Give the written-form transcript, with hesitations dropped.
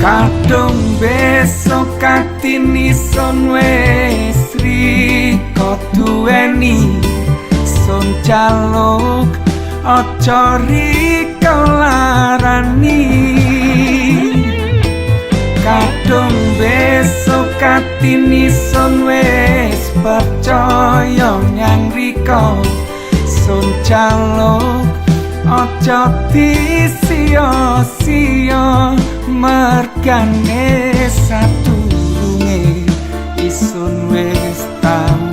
Kadung besok katini son wes riko duweni son jaluk ojo riko larani. Kadung besok katini son wes percaya nyang riko son jaluk ojo disio-sio mergane sadurunge isun wis tau